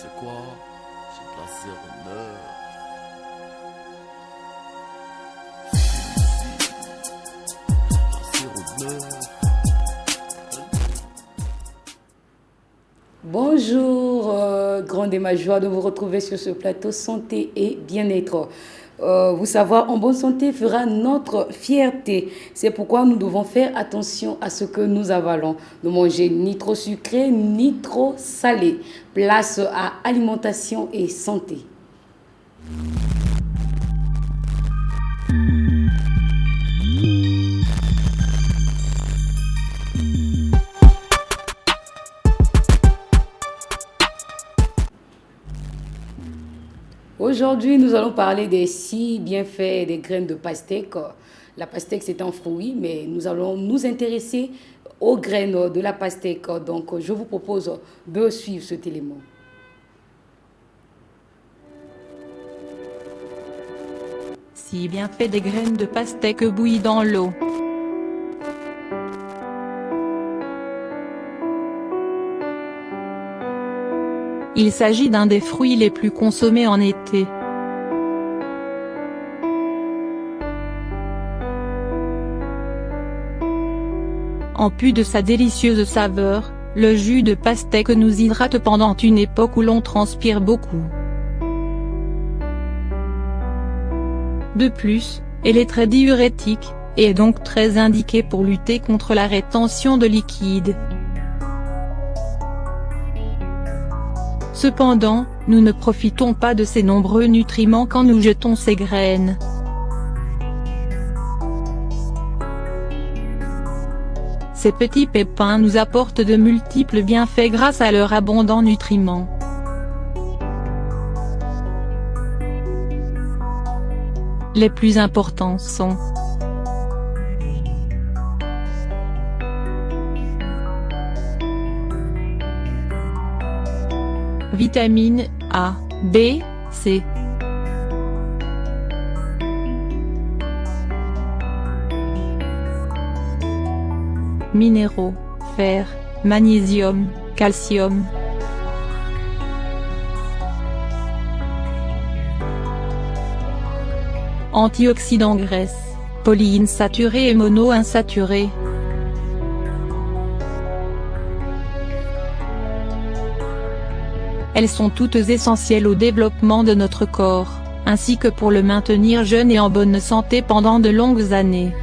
c'est quoi? C'est de la 09. C'est ici, la 09. Bonjour, grande est ma joie de vous retrouver sur ce plateau santé et bien-être. Vous savoir en bonne santé fera notre fierté. C'est pourquoi nous devons faire attention à ce que nous avalons. Ne manger ni trop sucré ni trop salé. Place à alimentation et santé. Aujourd'hui, nous allons parler des 6 bienfaits des graines de pastèque. La pastèque, c'est un fruit, mais nous allons nous intéresser aux graines de la pastèque. Donc, je vous propose de suivre cet élément. Si bienfaits des graines de pastèque bouillies dans l'eau. Il s'agit d'un des fruits les plus consommés en été. En plus de sa délicieuse saveur, le jus de pastèque nous hydrate pendant une époque où l'on transpire beaucoup. De plus, elle est très diurétique, et est donc très indiquée pour lutter contre la rétention de liquide. Cependant, nous ne profitons pas de ces nombreux nutriments quand nous jetons ces graines. Ces petits pépins nous apportent de multiples bienfaits grâce à leur abondant nutriments. Les plus importants sont vitamines A, B, C. Minéraux, fer, magnésium, calcium. Antioxydants, graisses, polyinsaturés et monoinsaturés. Elles sont toutes essentielles au développement de notre corps, ainsi que pour le maintenir jeune et en bonne santé pendant de longues années.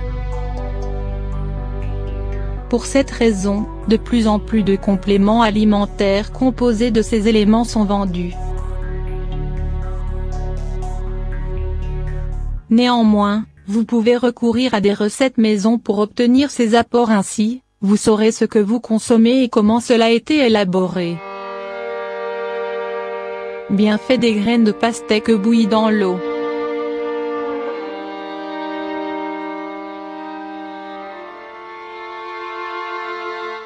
Pour cette raison, de plus en plus de compléments alimentaires composés de ces éléments sont vendus. Néanmoins, vous pouvez recourir à des recettes maison pour obtenir ces apports ainsi, vous saurez ce que vous consommez et comment cela a été élaboré. Bienfaits des graines de pastèque bouillies dans l'eau.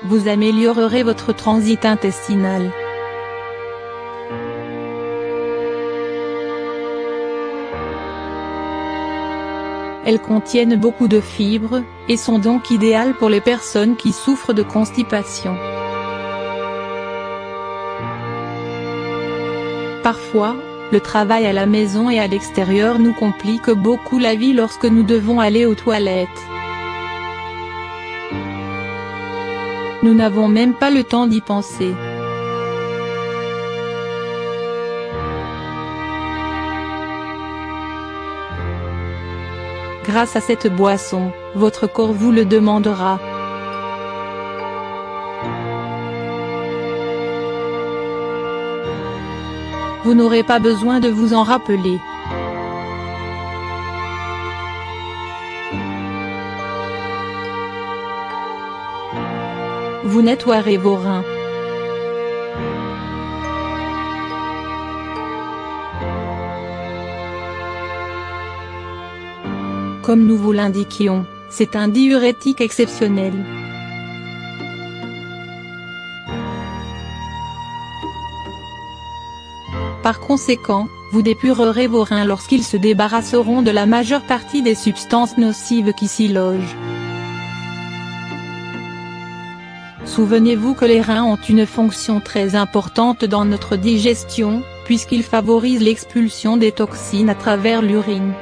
Vous améliorerez votre transit intestinal. Elles contiennent beaucoup de fibres, et sont donc idéales pour les personnes qui souffrent de constipation. Parfois, le travail à la maison et à l'extérieur nous complique beaucoup la vie lorsque nous devons aller aux toilettes. Nous n'avons même pas le temps d'y penser. Grâce à cette boisson, votre corps vous le demandera. Vous n'aurez pas besoin de vous en rappeler. Vous nettoierez vos reins. Comme nous vous l'indiquions, c'est un diurétique exceptionnel. Par conséquent, vous dépurerez vos reins lorsqu'ils se débarrasseront de la majeure partie des substances nocives qui s'y logent. Souvenez-vous que les reins ont une fonction très importante dans notre digestion, puisqu'ils favorisent l'expulsion des toxines à travers l'urine.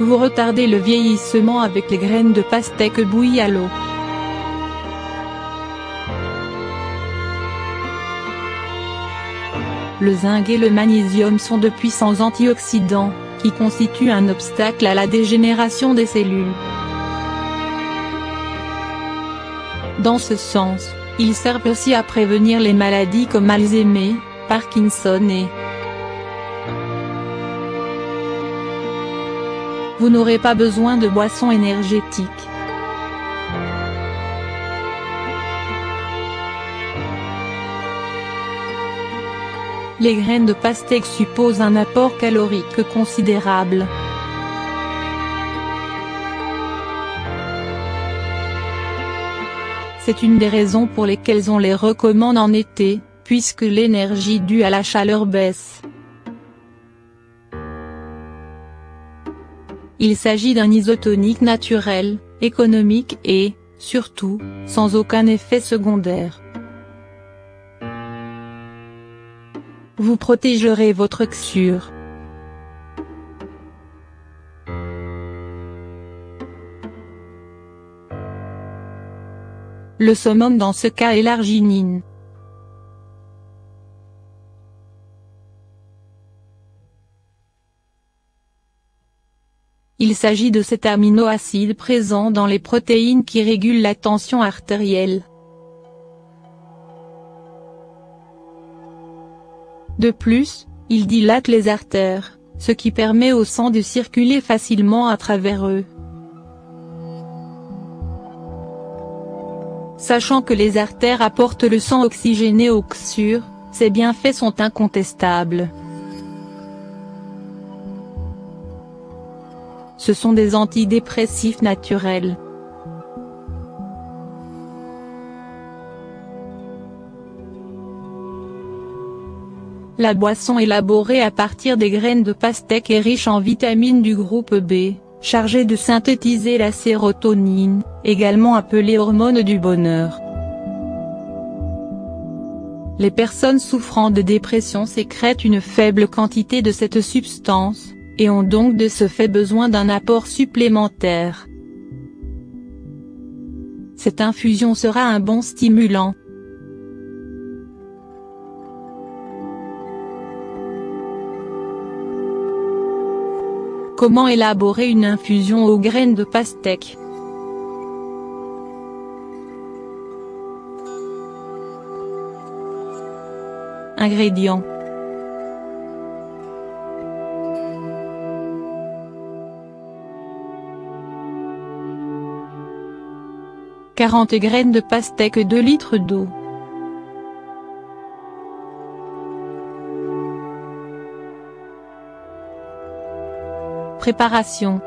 Vous retardez le vieillissement avec les graines de pastèque bouillies à l'eau. Le zinc et le magnésium sont de puissants antioxydants, qui constituent un obstacle à la dégénération des cellules. Dans ce sens, ils servent aussi à prévenir les maladies comme Alzheimer, Parkinson et... Vous n'aurez pas besoin de boissons énergétiques. Les graines de pastèque supposent un apport calorique considérable. C'est une des raisons pour lesquelles on les recommande en été, puisque l'énergie due à la chaleur baisse. Il s'agit d'un isotonique naturel, économique et, surtout, sans aucun effet secondaire. Vous protégerez votre XUR. Le summum dans ce cas est l'arginine. Il s'agit de cet aminoacide présent dans les protéines qui régulent la tension artérielle. De plus, il dilate les artères, ce qui permet au sang de circuler facilement à travers eux. Sachant que les artères apportent le sang oxygéné au XUR, ces bienfaits sont incontestables. Ce sont des antidépressifs naturels. La boisson élaborée à partir des graines de pastèque est riche en vitamines du groupe B, chargée de synthétiser la sérotonine, également appelée hormone du bonheur. Les personnes souffrant de dépression sécrètent une faible quantité de cette substance, et ont donc de ce fait besoin d'un apport supplémentaire. Cette infusion sera un bon stimulant. Comment élaborer une infusion aux graines de pastèque? Ingrédients. « 40 graines de pastèque, 2 litres d'eau. Préparation.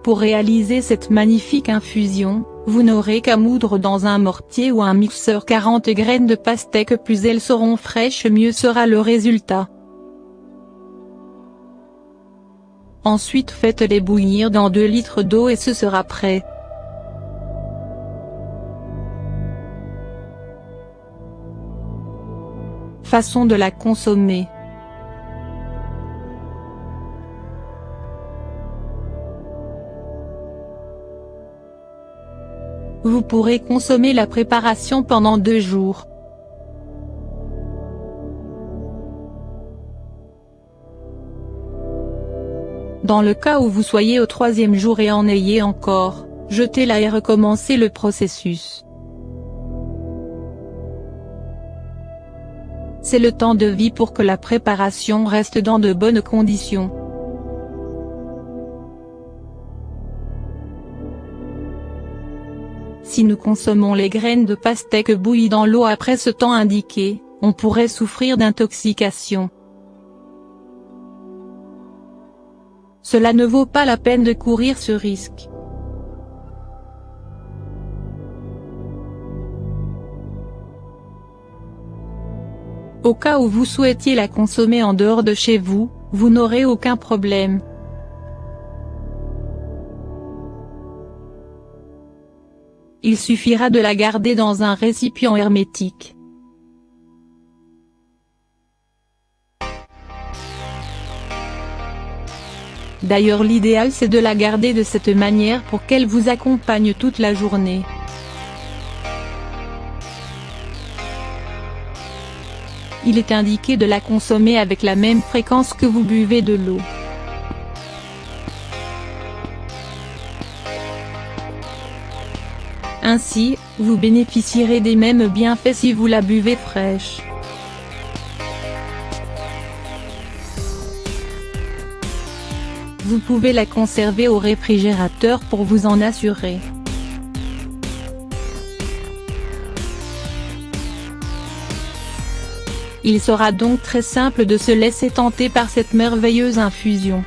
Pour réaliser cette magnifique infusion, vous n'aurez qu'à moudre dans un mortier ou un mixeur 40 graines de pastèque. Plus elles seront fraîches, mieux sera le résultat. Ensuite faites-les bouillir dans 2 litres d'eau et ce sera prêt. Façon de la consommer. Vous pourrez consommer la préparation pendant 2 jours. Dans le cas où vous soyez au 3e jour et en ayez encore, jetez-la et recommencez le processus. C'est le temps de vie pour que la préparation reste dans de bonnes conditions. Si nous consommons les graines de pastèque bouillies dans l'eau après ce temps indiqué, on pourrait souffrir d'intoxication. Cela ne vaut pas la peine de courir ce risque. Au cas où vous souhaitiez la consommer en dehors de chez vous, vous n'aurez aucun problème. Il suffira de la garder dans un récipient hermétique. D'ailleurs l'idéal c'est de la garder de cette manière pour qu'elle vous accompagne toute la journée. Il est indiqué de la consommer avec la même fréquence que vous buvez de l'eau. Ainsi, vous bénéficierez des mêmes bienfaits si vous la buvez fraîche. Vous pouvez la conserver au réfrigérateur pour vous en assurer. Il sera donc très simple de se laisser tenter par cette merveilleuse infusion.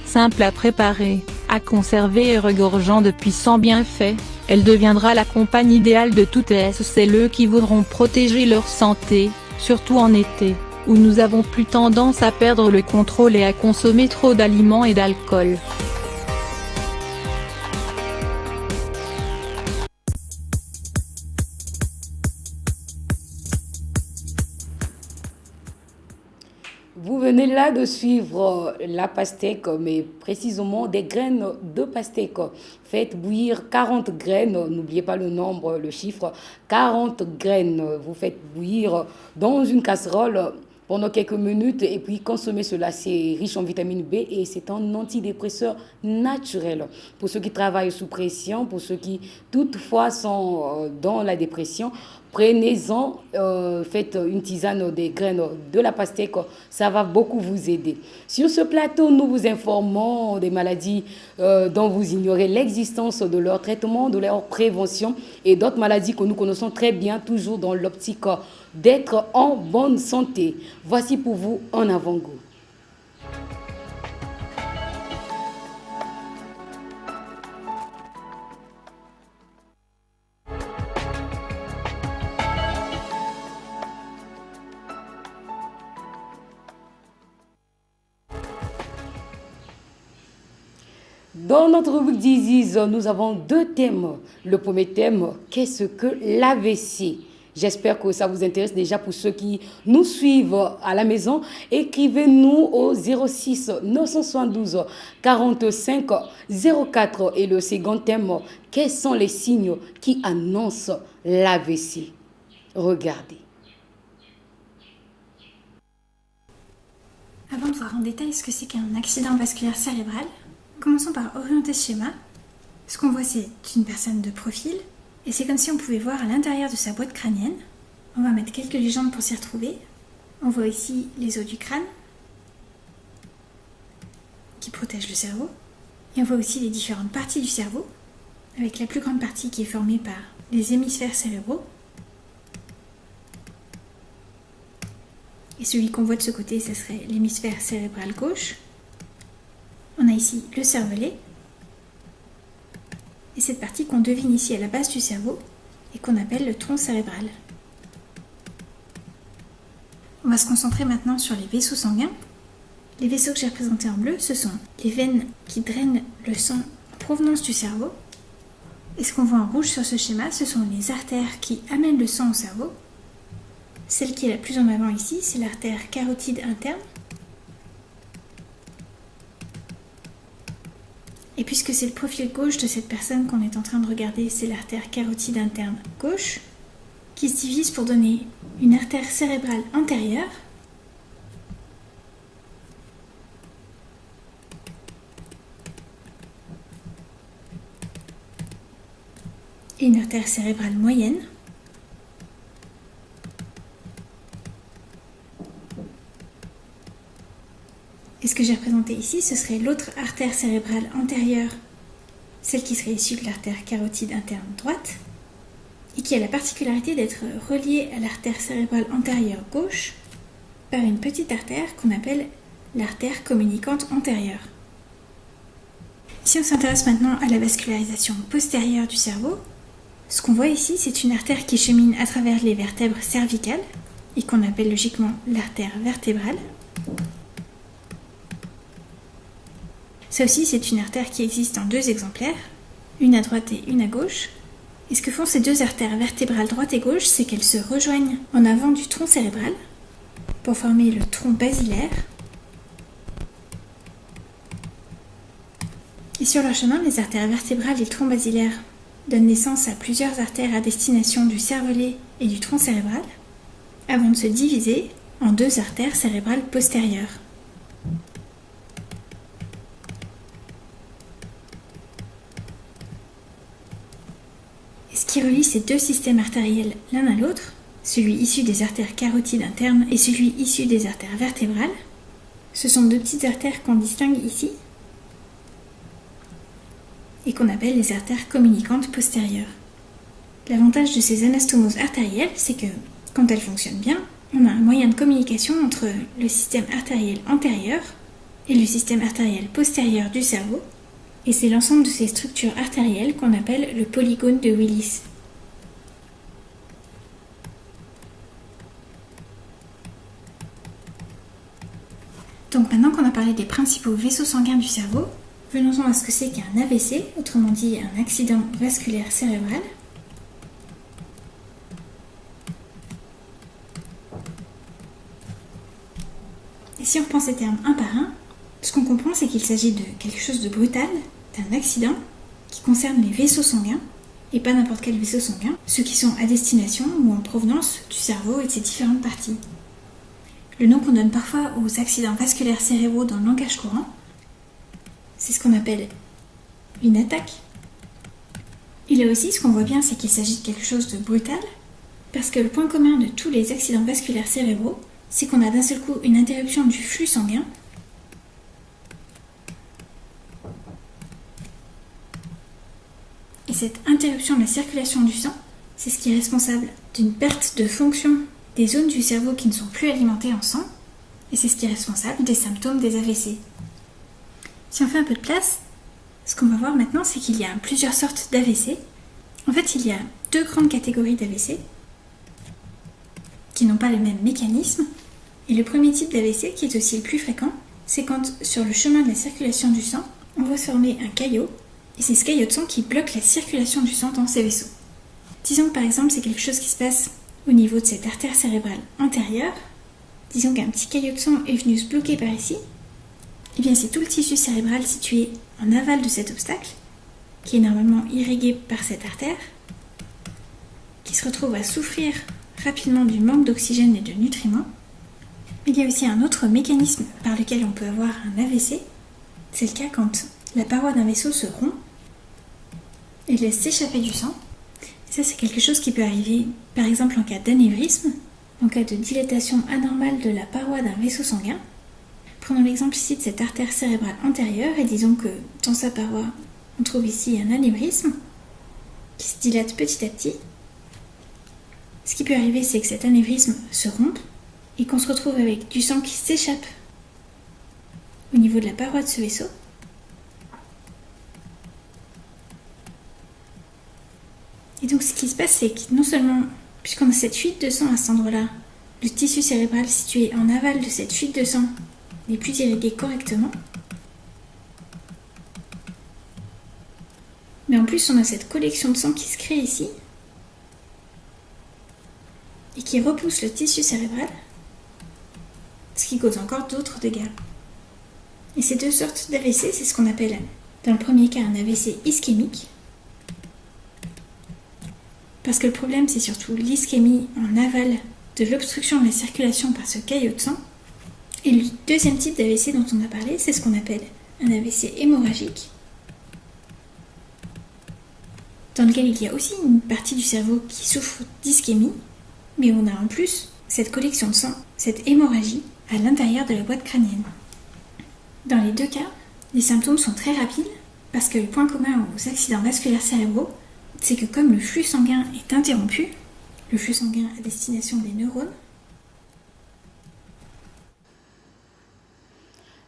Simple à préparer, à conserver et regorgeant de puissants bienfaits, elle deviendra la compagne idéale de toutes celles qui voudront protéger leur santé, surtout en été, où nous avons plus tendance à perdre le contrôle et à consommer trop d'aliments et d'alcool. Vous venez là de suivre la pastèque, mais précisément des graines de pastèque. Faites bouillir 40 graines, n'oubliez pas le nombre, le chiffre, 40 graines. Vous faites bouillir dans une casserole pendant quelques minutes et puis consommez cela. C'est riche en vitamine B et c'est un antidépresseur naturel. Pour ceux qui travaillent sous pression, pour ceux qui toutefois sont dans la dépression, prenez-en, faites une tisane des graines de la pastèque, ça va beaucoup vous aider. Sur ce plateau, nous vous informons des maladies dont vous ignorez l'existence, de leur traitement, de leur prévention et d'autres maladies que nous connaissons très bien, toujours dans l'optique d'être en bonne santé. Voici pour vous un avant-goût. Dans notre rubrique Disease, nous avons deux thèmes. Le premier thème, qu'est-ce que l'AVC? J'espère que ça vous intéresse déjà pour ceux qui nous suivent à la maison. Écrivez-nous au 06 972 45 04. Et le second thème, quels sont les signes qui annoncent l'AVC? Regardez. Avant de voir en détail ce que c'est qu'un accident vasculaire cérébral, commençons par orienter ce schéma. Ce qu'on voit, c'est une personne de profil. Et c'est comme si on pouvait voir à l'intérieur de sa boîte crânienne. On va mettre quelques légendes pour s'y retrouver. On voit ici les os du crâne qui protègent le cerveau. Et on voit aussi les différentes parties du cerveau, avec la plus grande partie qui est formée par les hémisphères cérébraux. Et celui qu'on voit de ce côté, ce serait l'hémisphère cérébral gauche. On a ici le cervelet. Et cette partie qu'on devine ici à la base du cerveau et qu'on appelle le tronc cérébral. On va se concentrer maintenant sur les vaisseaux sanguins. Les vaisseaux que j'ai représentés en bleu, ce sont les veines qui drainent le sang en provenance du cerveau. Et ce qu'on voit en rouge sur ce schéma, ce sont les artères qui amènent le sang au cerveau. Celle qui est la plus en avant ici, c'est l'artère carotide interne. Et puisque c'est le profil gauche de cette personne qu'on est en train de regarder, c'est l'artère carotide interne gauche, qui se divise pour donner une artère cérébrale antérieure, et une artère cérébrale moyenne, et ce que j'ai représenté ici, ce serait l'autre artère cérébrale antérieure, celle qui serait issue de l'artère carotide interne droite, et qui a la particularité d'être reliée à l'artère cérébrale antérieure gauche par une petite artère qu'on appelle l'artère communicante antérieure. Si on s'intéresse maintenant à la vascularisation postérieure du cerveau, Ce qu'on voit ici, c'est une artère qui chemine à travers les vertèbres cervicales et qu'on appelle logiquement l'artère vertébrale. Ça aussi, c'est une artère qui existe en 2 exemplaires, une à droite et une à gauche. Et ce que font ces 2 artères vertébrales droite et gauche, c'est qu'elles se rejoignent en avant du tronc cérébral pour former le tronc basilaire. Et sur leur chemin, les artères vertébrales et le tronc basilaire donnent naissance à plusieurs artères à destination du cervelet et du tronc cérébral, avant de se diviser en 2 artères cérébrales postérieures. Et ce qui relie ces 2 systèmes artériels l'un à l'autre, celui issu des artères carotides internes et celui issu des artères vertébrales, ce sont 2 petites artères qu'on distingue ici et qu'on appelle les artères communicantes postérieures. L'avantage de ces anastomoses artérielles, c'est que, quand elles fonctionnent bien, on a un moyen de communication entre le système artériel antérieur et le système artériel postérieur du cerveau, et c'est l'ensemble de ces structures artérielles qu'on appelle le polygone de Willis. Donc maintenant qu'on a parlé des principaux vaisseaux sanguins du cerveau, venons-en à ce que c'est qu'un AVC, autrement dit un accident vasculaire cérébral. Et si on reprend ces termes un par un, ce qu'on comprend, c'est qu'il s'agit de quelque chose de brutal, d'un accident qui concerne les vaisseaux sanguins, et pas n'importe quel vaisseau sanguin, ceux qui sont à destination ou en provenance du cerveau et de ses différentes parties. Le nom qu'on donne parfois aux accidents vasculaires cérébraux dans le langage courant, c'est ce qu'on appelle une attaque. Et là aussi, ce qu'on voit bien, c'est qu'il s'agit de quelque chose de brutal, parce que le point commun de tous les accidents vasculaires cérébraux, c'est qu'on a d'un seul coup une interruption du flux sanguin. Et cette interruption de la circulation du sang, c'est ce qui est responsable d'une perte de fonction des zones du cerveau qui ne sont plus alimentées en sang, et c'est ce qui est responsable des symptômes des AVC. Si on fait un peu de place, ce qu'on va voir maintenant, c'est qu'il y a plusieurs sortes d'AVC. En fait, il y a 2 grandes catégories d'AVC qui n'ont pas le même mécanisme. Et le premier type d'AVC, qui est aussi le plus fréquent, c'est quand sur le chemin de la circulation du sang, on voit se former un caillot, et c'est ce caillot de sang qui bloque la circulation du sang dans ces vaisseaux. Disons que par exemple, c'est quelque chose qui se passe au niveau de cette artère cérébrale antérieure. Disons qu'un petit caillot de sang est venu se bloquer par ici. Et bien c'est tout le tissu cérébral situé en aval de cet obstacle, qui est normalement irrigué par cette artère, qui se retrouve à souffrir rapidement du manque d'oxygène et de nutriments. Il y a aussi un autre mécanisme par lequel on peut avoir un AVC. C'est le cas quand la paroi d'un vaisseau se rompt et laisse s'échapper du sang. Et ça, c'est quelque chose qui peut arriver, par exemple, en cas d'anévrisme, en cas de dilatation anormale de la paroi d'un vaisseau sanguin. Prenons l'exemple ici de cette artère cérébrale antérieure et disons que dans sa paroi, on trouve ici un anévrisme qui se dilate petit à petit. Ce qui peut arriver, c'est que cet anévrisme se rompe et qu'on se retrouve avec du sang qui s'échappe au niveau de la paroi de ce vaisseau. Et donc ce qui se passe, c'est que non seulement, puisqu'on a cette fuite de sang à cet endroit-là, le tissu cérébral situé en aval de cette fuite de sang n'est plus irrigué correctement, mais en plus on a cette collection de sang qui se crée ici et qui repousse le tissu cérébral, ce qui cause encore d'autres dégâts. Et ces 2 sortes d'AVC, c'est ce qu'on appelle dans le premier cas un AVC ischémique, parce que le problème c'est surtout l'ischémie en aval de l'obstruction de la circulation par ce caillot de sang. Et le deuxième type d'AVC dont on a parlé, c'est ce qu'on appelle un AVC hémorragique, dans lequel il y a aussi une partie du cerveau qui souffre d'ischémie, mais on a en plus cette collection de sang, cette hémorragie, à l'intérieur de la boîte crânienne. Dans les 2 cas, les symptômes sont très rapides, parce que le point commun aux accidents vasculaires cérébraux, c'est que comme le flux sanguin est interrompu, le flux sanguin à destination des neurones,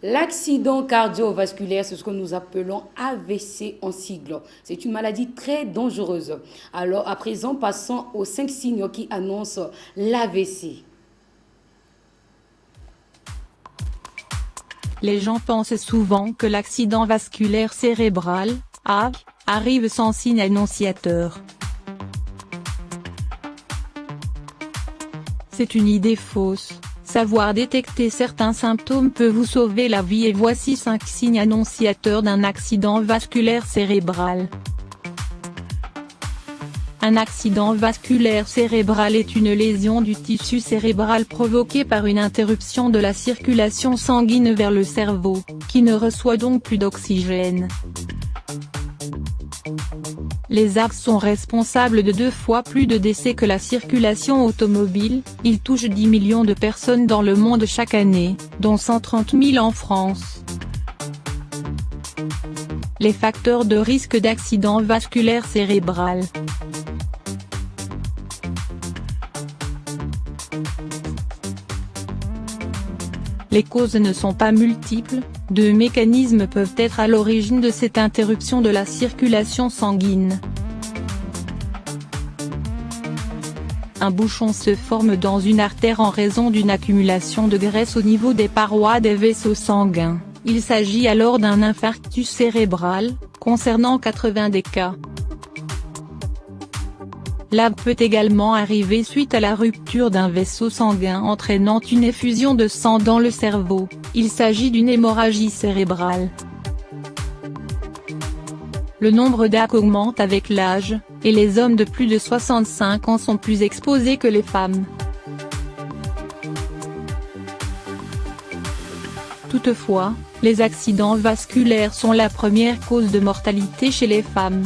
L'accident cardiovasculaire, c'est ce que nous appelons AVC en sigle. C'est une maladie très dangereuse. Alors, à présent, passons aux 5 signes qui annoncent l'AVC. Les gens pensent souvent que l'accident vasculaire cérébral, AV, arrive sans signe annonciateur. C'est une idée fausse. Savoir détecter certains symptômes peut vous sauver la vie et voici 5 signes annonciateurs d'un accident vasculaire cérébral. Un accident vasculaire cérébral est une lésion du tissu cérébral provoquée par une interruption de la circulation sanguine vers le cerveau, qui ne reçoit donc plus d'oxygène. Les AV sont responsables de 2 fois plus de décès que la circulation automobile, ils touchent 10 millions de personnes dans le monde chaque année, dont 130 000 en France. Les facteurs de risque d'accident vasculaire cérébral. Les causes ne sont pas multiples, 2 mécanismes peuvent être à l'origine de cette interruption de la circulation sanguine. Un bouchon se forme dans une artère en raison d'une accumulation de graisse au niveau des parois des vaisseaux sanguins. Il s'agit alors d'un infarctus cérébral, concernant 80 des cas. L'AV peut également arriver suite à la rupture d'un vaisseau sanguin entraînant une effusion de sang dans le cerveau, il s'agit d'une hémorragie cérébrale. Le nombre d'AV augmente avec l'âge, et les hommes de plus de 65 ans sont plus exposés que les femmes. Toutefois, les accidents vasculaires sont la première cause de mortalité chez les femmes.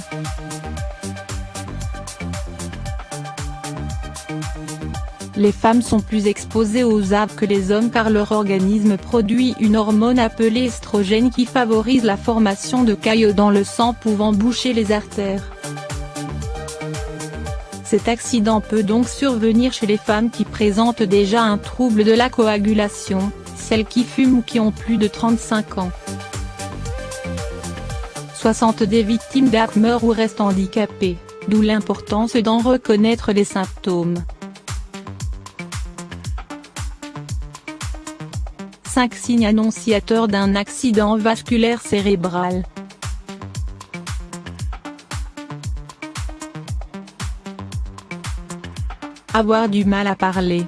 Les femmes sont plus exposées aux AV que les hommes car leur organisme produit une hormone appelée estrogène qui favorise la formation de caillots dans le sang pouvant boucher les artères. Cet accident peut donc survenir chez les femmes qui présentent déjà un trouble de la coagulation, celles qui fument ou qui ont plus de 35 ans. 60 des victimes d'AV meurent ou restent handicapées, d'où l'importance d'en reconnaître les symptômes. 5 signes annonciateurs d'un accident vasculaire cérébral. Avoir du mal à parler.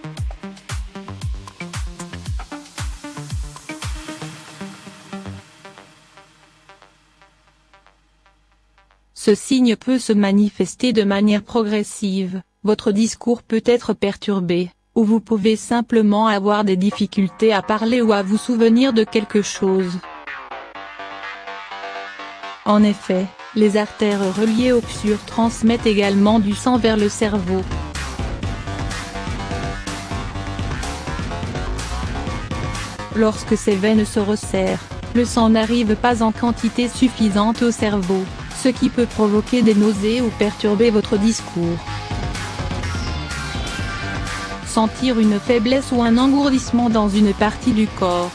Ce signe peut se manifester de manière progressive, votre discours peut être perturbé, ou vous pouvez simplement avoir des difficultés à parler ou à vous souvenir de quelque chose. En effet, les artères reliées au psure transmettent également du sang vers le cerveau. Lorsque ces veines se resserrent, le sang n'arrive pas en quantité suffisante au cerveau, ce qui peut provoquer des nausées ou perturber votre discours. Sentir une faiblesse ou un engourdissement dans une partie du corps.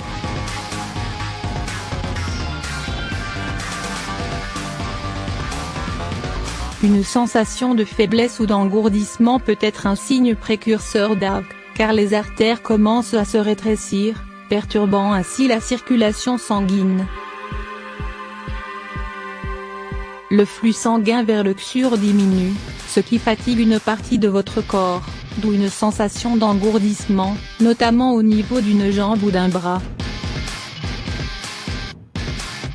Une sensation de faiblesse ou d'engourdissement peut être un signe précurseur d'AV, car les artères commencent à se rétrécir, perturbant ainsi la circulation sanguine. Le flux sanguin vers le psure diminue, ce qui fatigue une partie de votre corps, d'où une sensation d'engourdissement, notamment au niveau d'une jambe ou d'un bras.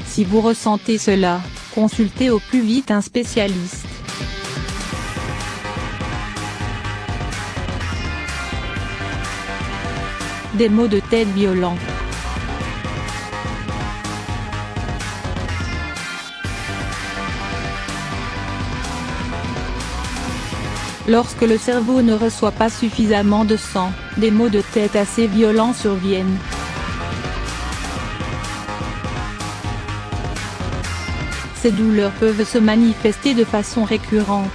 Si vous ressentez cela, consultez au plus vite un spécialiste. Des maux de tête violents. Lorsque le cerveau ne reçoit pas suffisamment de sang, des maux de tête assez violents surviennent. Ces douleurs peuvent se manifester de façon récurrente.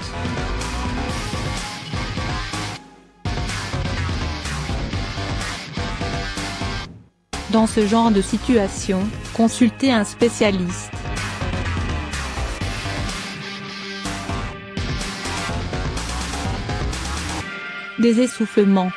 Dans ce genre de situation, consultez un spécialiste. Des essoufflements.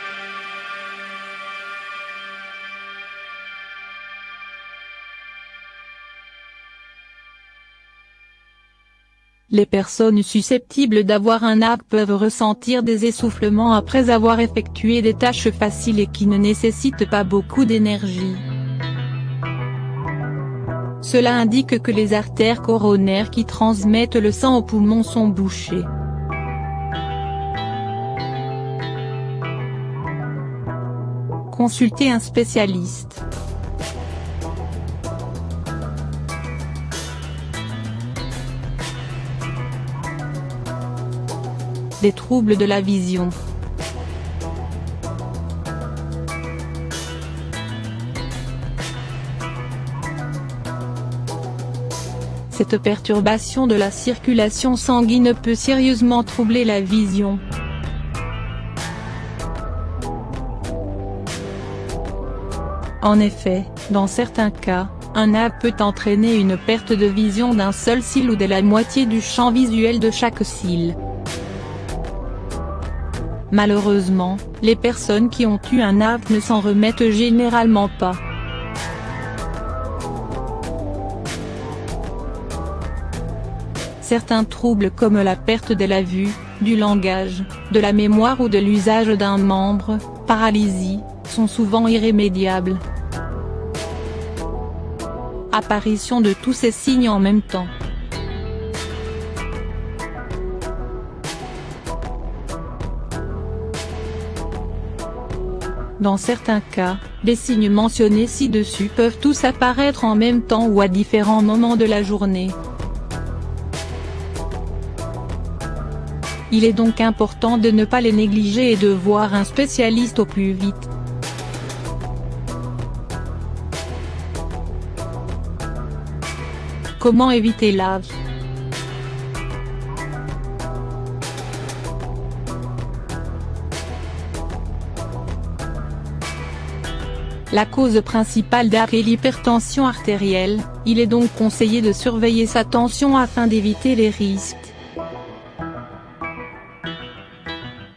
Les personnes susceptibles d'avoir un AVC peuvent ressentir des essoufflements après avoir effectué des tâches faciles et qui ne nécessitent pas beaucoup d'énergie. Cela indique que les artères coronaires qui transmettent le sang aux poumons sont bouchées. Consultez un spécialiste. Des troubles de la vision. Cette perturbation de la circulation sanguine peut sérieusement troubler la vision. En effet, dans certains cas, un AVC peut entraîner une perte de vision d'un seul cil ou de la moitié du champ visuel de chaque cil. Malheureusement, les personnes qui ont eu un AVC ne s'en remettent généralement pas. Certains troubles comme la perte de la vue, du langage, de la mémoire ou de l'usage d'un membre, paralysie, sont souvent irrémédiables. Apparition de tous ces signes en même temps. Dans certains cas, les signes mentionnés ci-dessus peuvent tous apparaître en même temps ou à différents moments de la journée. Il est donc important de ne pas les négliger et de voir un spécialiste au plus vite. Comment éviter l'AVC ? La cause principale d'AVC est l'hypertension artérielle, il est donc conseillé de surveiller sa tension afin d'éviter les risques.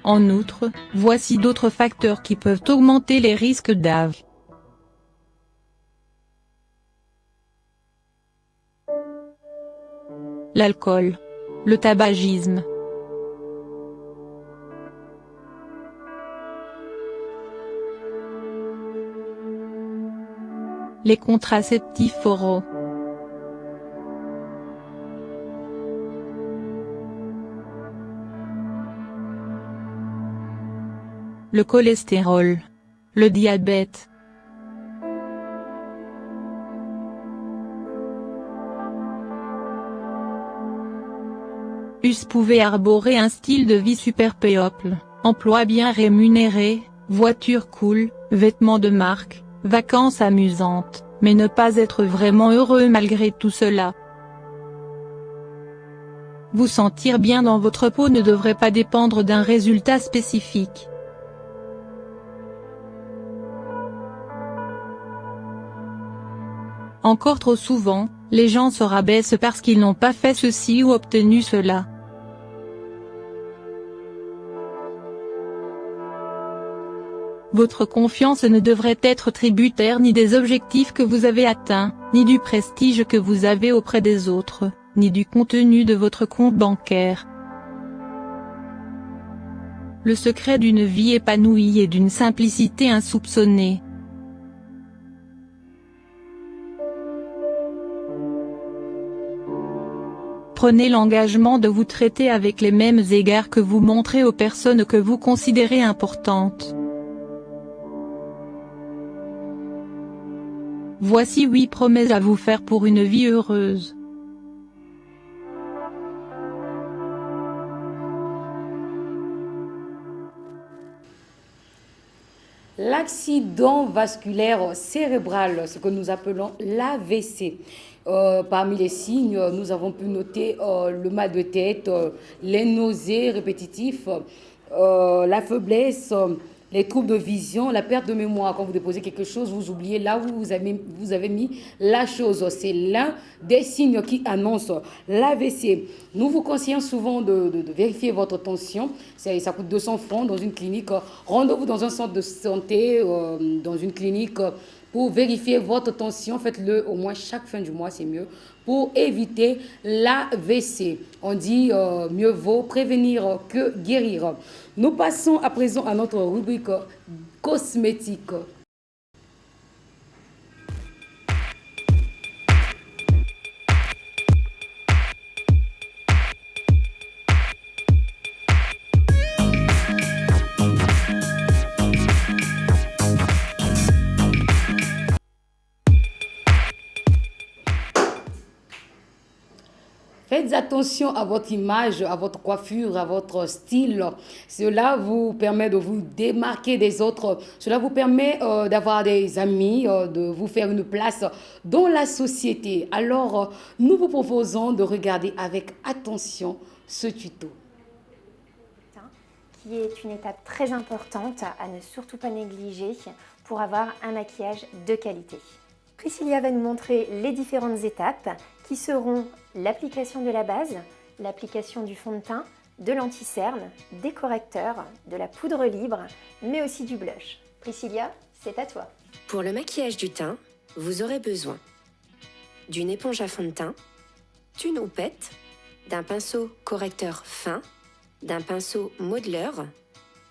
En outre, voici d'autres facteurs qui peuvent augmenter les risques d'AVC. L'alcool. Le tabagisme. Les contraceptifs oraux. Le cholestérol. Le diabète. Pouvez arborer un style de vie superpéople, emploi bien rémunéré, voiture cool, vêtements de marque, vacances amusantes, mais ne pas être vraiment heureux malgré tout cela. Vous sentir bien dans votre peau ne devrait pas dépendre d'un résultat spécifique. Encore trop souvent, les gens se rabaissent parce qu'ils n'ont pas fait ceci ou obtenu cela. Votre confiance ne devrait être tributaire ni des objectifs que vous avez atteints, ni du prestige que vous avez auprès des autres, ni du contenu de votre compte bancaire. Le secret d'une vie épanouie est d'une simplicité insoupçonnée. Prenez l'engagement de vous traiter avec les mêmes égards que vous montrez aux personnes que vous considérez importantes. Voici 8 promesses à vous faire pour une vie heureuse. L'accident vasculaire cérébral, ce que nous appelons l'AVC. Parmi les signes, nous avons pu noter le mal de tête, les nausées répétitives, la faiblesse, les troubles de vision, la perte de mémoire. Quand vous déposez quelque chose, vous oubliez là où vous avez mis la chose. C'est l'un des signes qui annonce l'AVC. Nous vous conseillons souvent de vérifier votre tension. Ça coûte 200 francs dans une clinique. Rendez-vous dans un centre de santé, dans une clinique, pour vérifier votre tension. Faites-le au moins chaque fin du mois, c'est mieux, pour éviter l'AVC. On dit mieux vaut prévenir que guérir. Nous passons à présent à notre rubrique cosmétique. Faites attention à votre image, à votre coiffure, à votre style. Cela vous permet de vous démarquer des autres. Cela vous permet d'avoir des amis, de vous faire une place dans la société. Alors, nous vous proposons de regarder avec attention ce tuto. Qui est une étape très importante à ne surtout pas négliger pour avoir un maquillage de qualité. Priscilla va nous montrer les différentes étapes qui seront l'application de la base, l'application du fond de teint, de l'anti-cerne, des correcteurs, de la poudre libre, mais aussi du blush. Priscilla, c'est à toi. Pour le maquillage du teint, vous aurez besoin d'une éponge à fond de teint, d'une houppette, d'un pinceau correcteur fin, d'un pinceau modeleur,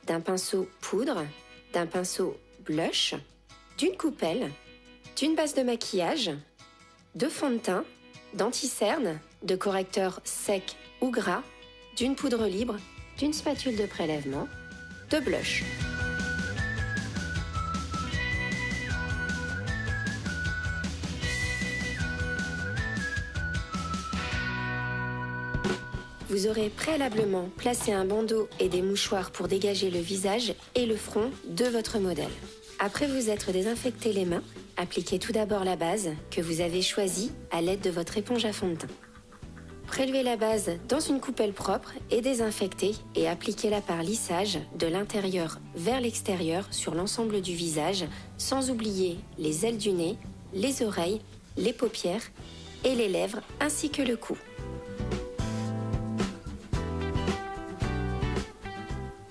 d'un pinceau poudre, d'un pinceau blush, d'une coupelle, d'une base de maquillage, de fond de teint, d'anti-cerne, de correcteur sec ou gras, d'une poudre libre, d'une spatule de prélèvement, de blush. Vous aurez préalablement placé un bandeau et des mouchoirs pour dégager le visage et le front de votre modèle. Après vous être désinfecté les mains, appliquez tout d'abord la base que vous avez choisie à l'aide de votre éponge à fond de teint. Prélevez la base dans une coupelle propre et désinfectée et appliquez-la par lissage de l'intérieur vers l'extérieur sur l'ensemble du visage, sans oublier les ailes du nez, les oreilles, les paupières et les lèvres ainsi que le cou.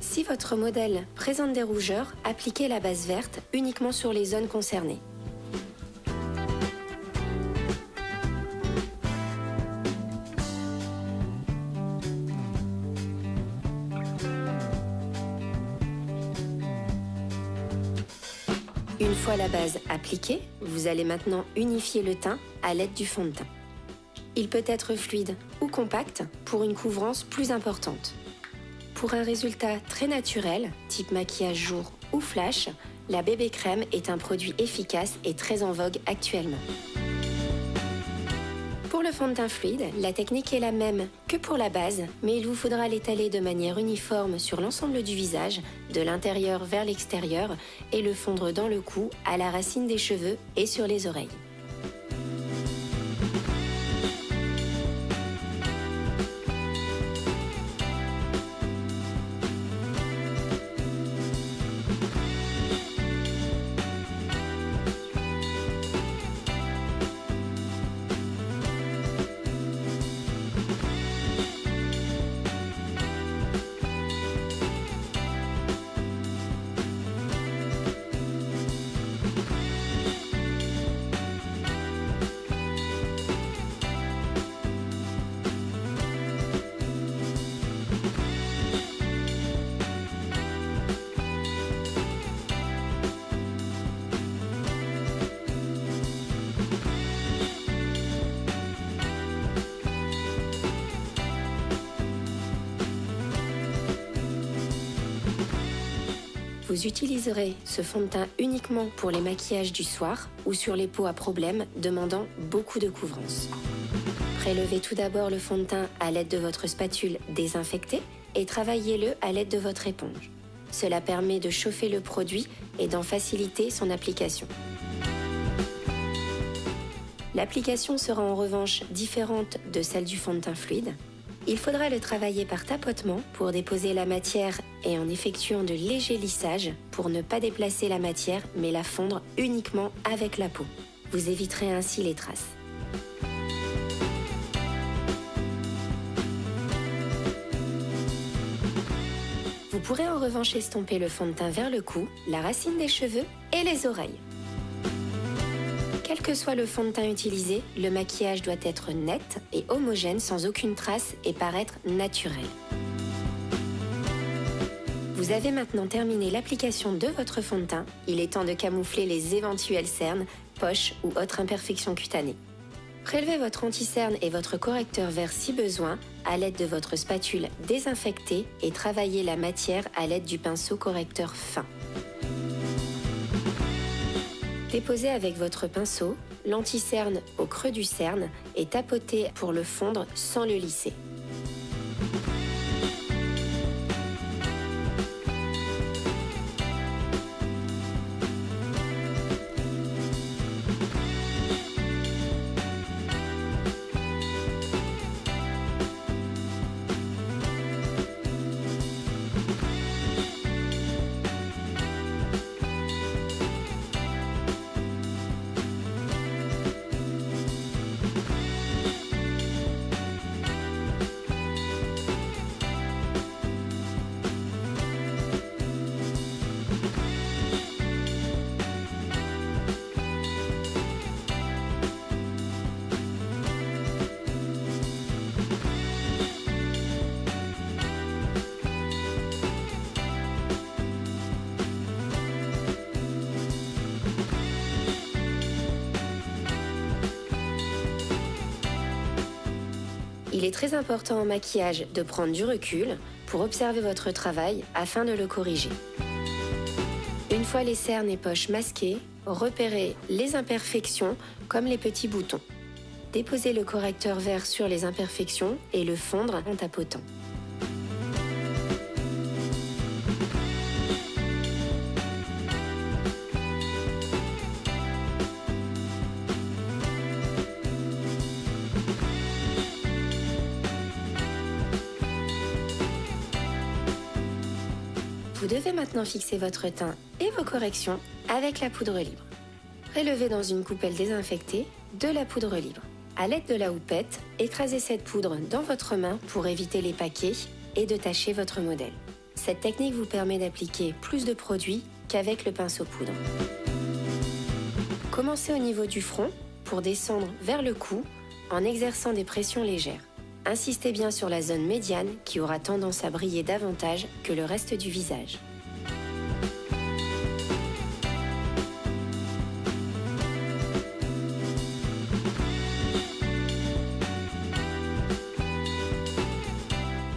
Si votre modèle présente des rougeurs, appliquez la base verte uniquement sur les zones concernées. Une fois la base appliquée, vous allez maintenant unifier le teint à l'aide du fond de teint. Il peut être fluide ou compact pour une couvrance plus importante. Pour un résultat très naturel, type maquillage jour ou flash, la bébé crème est un produit efficace et très en vogue actuellement. Pour le fond de teint fluide, la technique est la même que pour la base, mais il vous faudra l'étaler de manière uniforme sur l'ensemble du visage, de l'intérieur vers l'extérieur, et le fondre dans le cou, à la racine des cheveux et sur les oreilles. Vous utiliserez ce fond de teint uniquement pour les maquillages du soir ou sur les peaux à problème demandant beaucoup de couvrance. Prélevez tout d'abord le fond de teint à l'aide de votre spatule désinfectée et travaillez-le à l'aide de votre éponge. Cela permet de chauffer le produit et d'en faciliter son application. L'application sera en revanche différente de celle du fond de teint fluide. Il faudra le travailler par tapotement pour déposer la matière et en effectuant de légers lissages pour ne pas déplacer la matière mais la fondre uniquement avec la peau. Vous éviterez ainsi les traces. Vous pourrez en revanche estomper le fond de teint vers le cou, la racine des cheveux et les oreilles. Quel que soit le fond de teint utilisé, le maquillage doit être net et homogène sans aucune trace et paraître naturel. Vous avez maintenant terminé l'application de votre fond de teint. Il est temps de camoufler les éventuelles cernes, poches ou autres imperfections cutanées. Prélevez votre anti-cerne et votre correcteur vert si besoin à l'aide de votre spatule désinfectée et travaillez la matière à l'aide du pinceau correcteur fin. Déposez avec votre pinceau l'anti-cerne au creux du cerne et tapotez pour le fondre sans le lisser. Il est très important en maquillage de prendre du recul pour observer votre travail afin de le corriger. Une fois les cernes et poches masquées, repérez les imperfections comme les petits boutons. Déposez le correcteur vert sur les imperfections et le fondre en tapotant. Vous devez maintenant fixer votre teint et vos corrections avec la poudre libre. Prélevez dans une coupelle désinfectée de la poudre libre. À l'aide de la houppette, écrasez cette poudre dans votre main pour éviter les paquets et de tacher votre modèle. Cette technique vous permet d'appliquer plus de produit qu'avec le pinceau poudre. Commencez au niveau du front pour descendre vers le cou en exerçant des pressions légères. Insistez bien sur la zone médiane qui aura tendance à briller davantage que le reste du visage.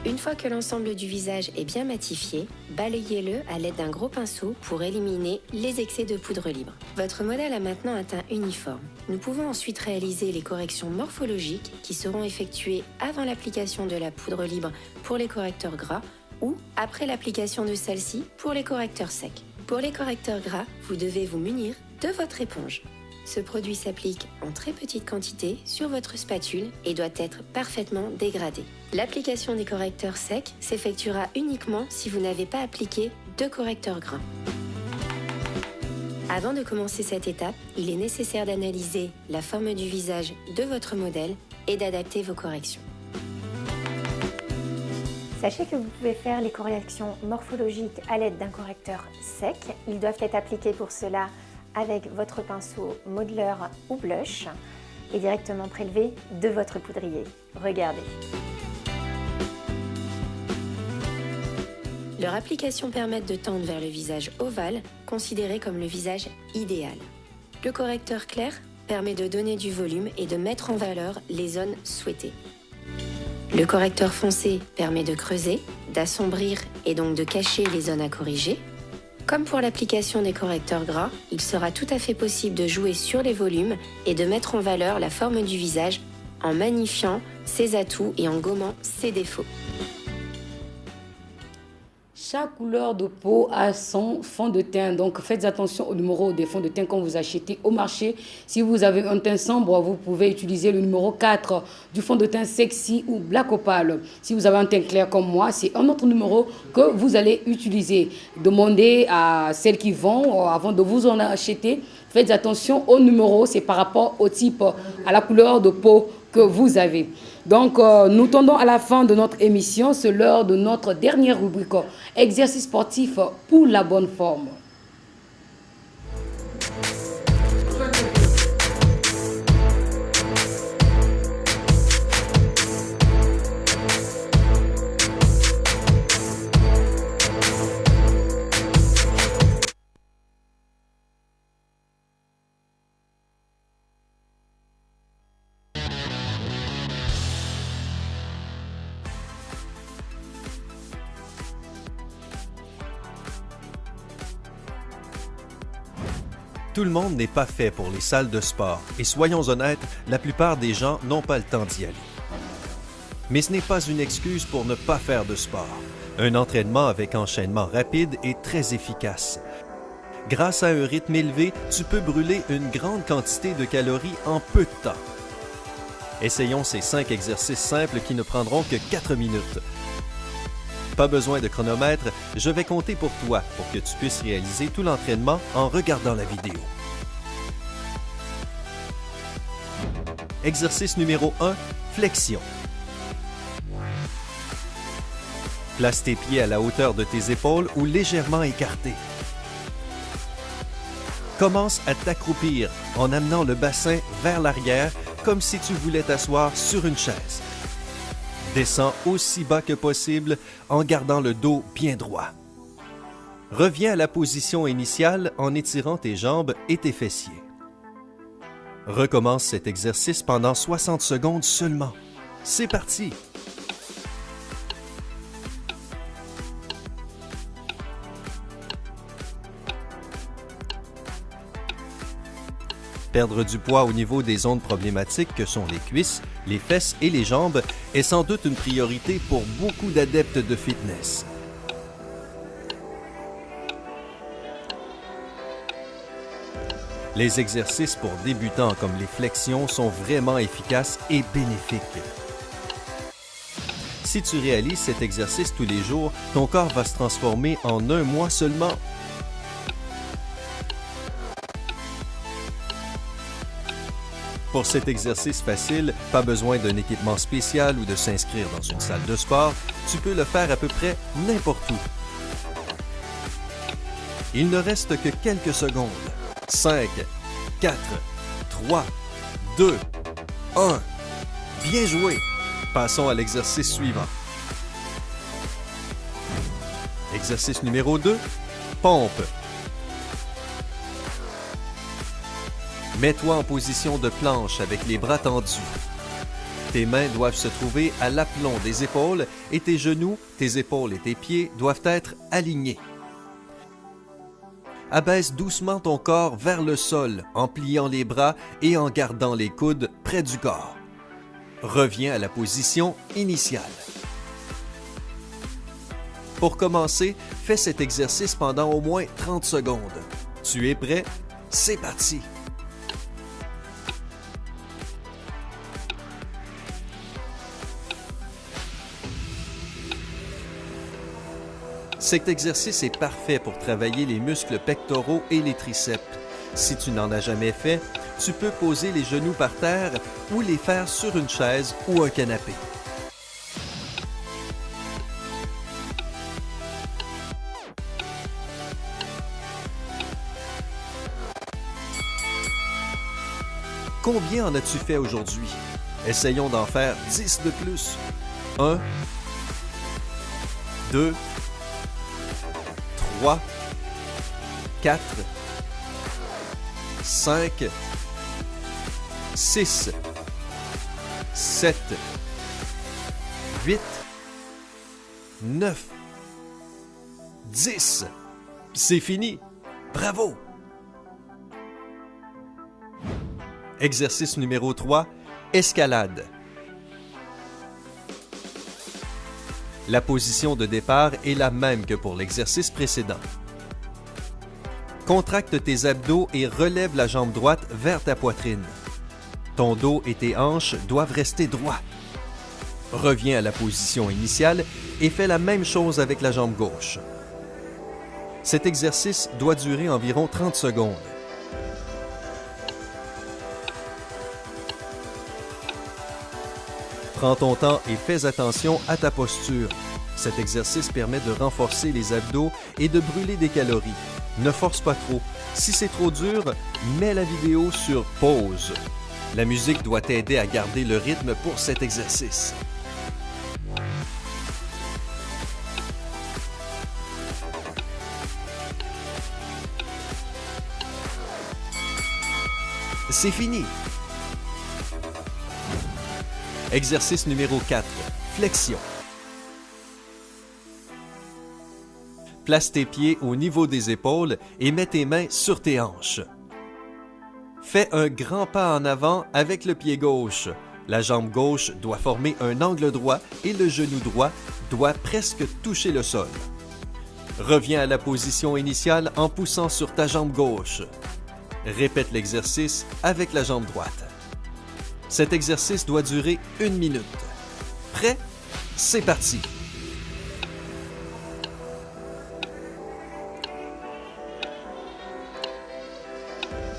Une fois que l'ensemble du visage est bien matifié, balayez-le à l'aide d'un gros pinceau pour éliminer les excès de poudre libre. Votre modèle a maintenant un teint uniforme. Nous pouvons ensuite réaliser les corrections morphologiques qui seront effectuées avant l'application de la poudre libre pour les correcteurs gras ou après l'application de celle-ci pour les correcteurs secs. Pour les correcteurs gras, vous devez vous munir de votre éponge. Ce produit s'applique en très petite quantité sur votre spatule et doit être parfaitement dégradé. L'application des correcteurs secs s'effectuera uniquement si vous n'avez pas appliqué de correcteur gras. Avant de commencer cette étape, il est nécessaire d'analyser la forme du visage de votre modèle et d'adapter vos corrections. Sachez que vous pouvez faire les corrections morphologiques à l'aide d'un correcteur sec. Ils doivent être appliqués pour cela avec votre pinceau modeler ou blush et directement prélevé de votre poudrier. Regardez. Leur application permet de tendre vers le visage ovale, considéré comme le visage idéal. Le correcteur clair permet de donner du volume et de mettre en valeur les zones souhaitées. Le correcteur foncé permet de creuser, d'assombrir et donc de cacher les zones à corriger. Comme pour l'application des correcteurs gras, il sera tout à fait possible de jouer sur les volumes et de mettre en valeur la forme du visage en magnifiant ses atouts et en gommant ses défauts. Chaque couleur de peau a son fond de teint. Donc, faites attention au numéro des fonds de teint quand vous achetez au marché. Si vous avez un teint sombre, vous pouvez utiliser le numéro 4 du fond de teint sexy ou black opale. Si vous avez un teint clair comme moi, c'est un autre numéro que vous allez utiliser. Demandez à celles qui vendent avant de vous en acheter. Faites attention au numéro, c'est par rapport au type, à la couleur de peau que vous avez. Donc, nous tendons à la fin de notre émission. C'est l'heure de notre dernière rubrique, exercice sportif pour la bonne forme. Tout le monde n'est pas fait pour les salles de sport et soyons honnêtes, la plupart des gens n'ont pas le temps d'y aller. Mais ce n'est pas une excuse pour ne pas faire de sport. Un entraînement avec enchaînement rapide est très efficace. Grâce à un rythme élevé, tu peux brûler une grande quantité de calories en peu de temps. Essayons ces 5 exercices simples qui ne prendront que 4 minutes. Pas besoin de chronomètre, je vais compter pour toi pour que tu puisses réaliser tout l'entraînement en regardant la vidéo. Exercice numéro 1, flexion. Place tes pieds à la hauteur de tes épaules ou légèrement écartés. Commence à t'accroupir en amenant le bassin vers l'arrière comme si tu voulais t'asseoir sur une chaise. Descends aussi bas que possible en gardant le dos bien droit. Reviens à la position initiale en étirant tes jambes et tes fessiers. Recommence cet exercice pendant 60 secondes seulement. C'est parti! Perdre du poids au niveau des zones problématiques que sont les cuisses, les fesses et les jambes est sans doute une priorité pour beaucoup d'adeptes de fitness. Les exercices pour débutants comme les flexions sont vraiment efficaces et bénéfiques. Si tu réalises cet exercice tous les jours, ton corps va se transformer en un mois seulement. Pour cet exercice facile, pas besoin d'un équipement spécial ou de s'inscrire dans une salle de sport, tu peux le faire à peu près n'importe où. Il ne reste que quelques secondes. 5, 4, 3, 2, 1. Bien joué! Passons à l'exercice suivant. Exercice numéro 2, pompe. Mets-toi en position de planche avec les bras tendus. Tes mains doivent se trouver à l'aplomb des épaules et tes genoux, tes épaules et tes pieds doivent être alignés. Abaisse doucement ton corps vers le sol en pliant les bras et en gardant les coudes près du corps. Reviens à la position initiale. Pour commencer, fais cet exercice pendant au moins 30 secondes. Tu es prêt? C'est parti! Cet exercice est parfait pour travailler les muscles pectoraux et les triceps. Si tu n'en as jamais fait, tu peux poser les genoux par terre ou les faire sur une chaise ou un canapé. Combien en as-tu fait aujourd'hui? Essayons d'en faire 10 de plus. 1, 2, 3, 4, 5, 6, 7, 8, 9, 10. C'est fini. Bravo! Exercice numéro 3, escalade. La position de départ est la même que pour l'exercice précédent. Contracte tes abdos et relève la jambe droite vers ta poitrine. Ton dos et tes hanches doivent rester droits. Reviens à la position initiale et fais la même chose avec la jambe gauche. Cet exercice doit durer environ 30 secondes. Prends ton temps et fais attention à ta posture. Cet exercice permet de renforcer les abdos et de brûler des calories. Ne force pas trop. Si c'est trop dur, mets la vidéo sur pause. La musique doit t'aider à garder le rythme pour cet exercice. C'est fini! Exercice numéro 4. Flexion. Place tes pieds au niveau des épaules et mets tes mains sur tes hanches. Fais un grand pas en avant avec le pied gauche. La jambe gauche doit former un angle droit et le genou droit doit presque toucher le sol. Reviens à la position initiale en poussant sur ta jambe gauche. Répète l'exercice avec la jambe droite. Cet exercice doit durer 1 minute. Prêt? C'est parti!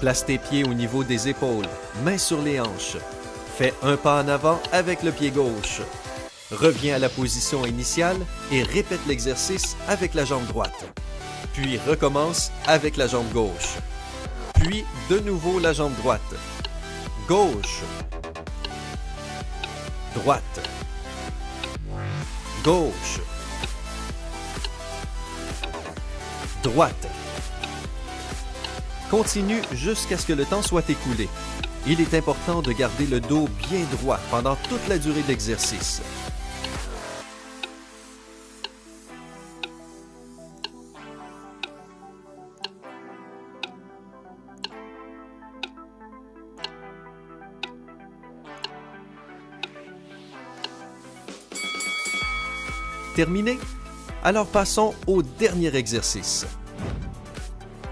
Place tes pieds au niveau des épaules, mains sur les hanches. Fais un pas en avant avec le pied gauche. Reviens à la position initiale et répète l'exercice avec la jambe droite. Puis recommence avec la jambe gauche. Puis de nouveau la jambe droite. Gauche. Droite. Gauche. Droite. Continue jusqu'à ce que le temps soit écoulé. Il est important de garder le dos bien droit pendant toute la durée de l'exercice. Terminé? Alors passons au dernier exercice.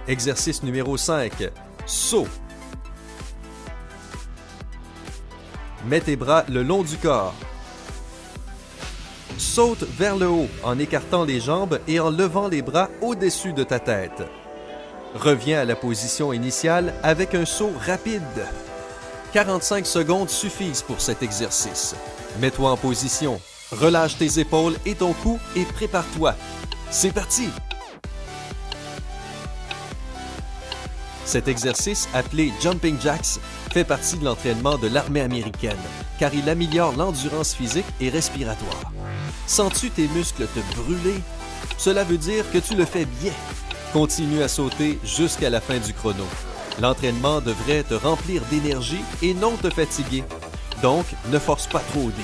Exercice numéro 5. Saut. Mets tes bras le long du corps. Saute vers le haut en écartant les jambes et en levant les bras au-dessus de ta tête. Reviens à la position initiale avec un saut rapide. 45 secondes suffisent pour cet exercice. Mets-toi en position. Relâche tes épaules et ton cou et prépare-toi. C'est parti! Cet exercice, appelé Jumping Jacks, fait partie de l'entraînement de l'armée américaine, car il améliore l'endurance physique et respiratoire. Sens-tu tes muscles te brûler? Cela veut dire que tu le fais bien. Continue à sauter jusqu'à la fin du chrono. L'entraînement devrait te remplir d'énergie et non te fatiguer. Donc, ne force pas trop au début.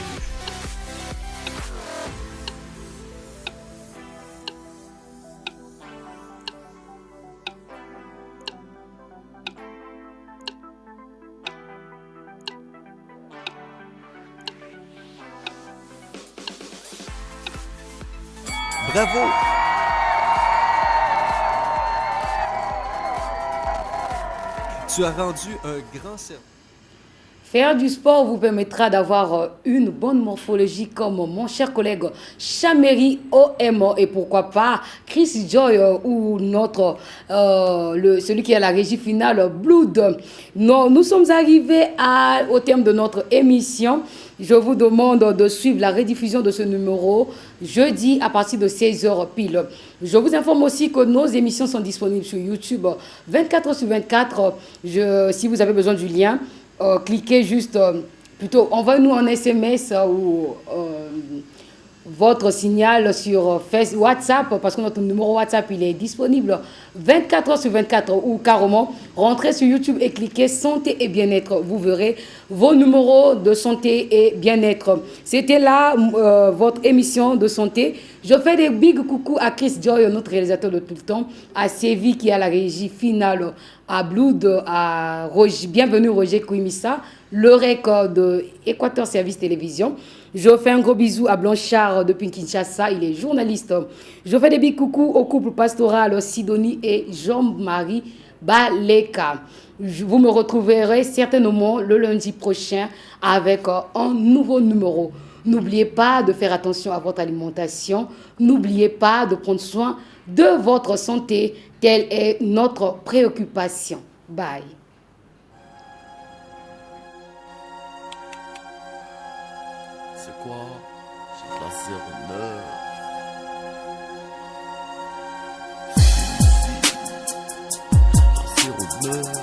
Bravo! Tu as rendu un grand service. Faire du sport vous permettra d'avoir une bonne morphologie comme mon cher collègue Chamery OM et pourquoi pas Chris Joy ou celui qui est à la régie finale Blood. Nous sommes arrivés au terme de notre émission. Je vous demande de suivre la rediffusion de ce numéro jeudi à partir de 16h pile. Je vous informe aussi que nos émissions sont disponibles sur YouTube 24h sur 24. Si vous avez besoin du lien, cliquez juste, plutôt envoyez-nous un SMS ou votre signal sur WhatsApp, parce que notre numéro WhatsApp il est disponible 24h sur 24 ou carrément rentrez sur YouTube et cliquez santé et bien-être. Vous verrez vos numéros de santé et bien-être. C'était là votre émission de santé. Je fais des big coucou à Chris Joy, notre réalisateur de tout le temps, à Sévi qui a la régie finale, à Blood, à Roger, bienvenue Roger Kouimissa, le record de Équateur Service Télévision. Je fais un gros bisou à Blanchard depuis Kinshasa, il est journaliste. Je fais des big coucou au couple pastoral Sidonie et Jean-Marie Baleka. Vous me retrouverez certainement le lundi prochain avec un nouveau numéro. N'oubliez pas de faire attention à votre alimentation. N'oubliez pas de prendre soin de votre santé. Telle est notre préoccupation. Bye. C'est quoi? J'ai la 09. La 09.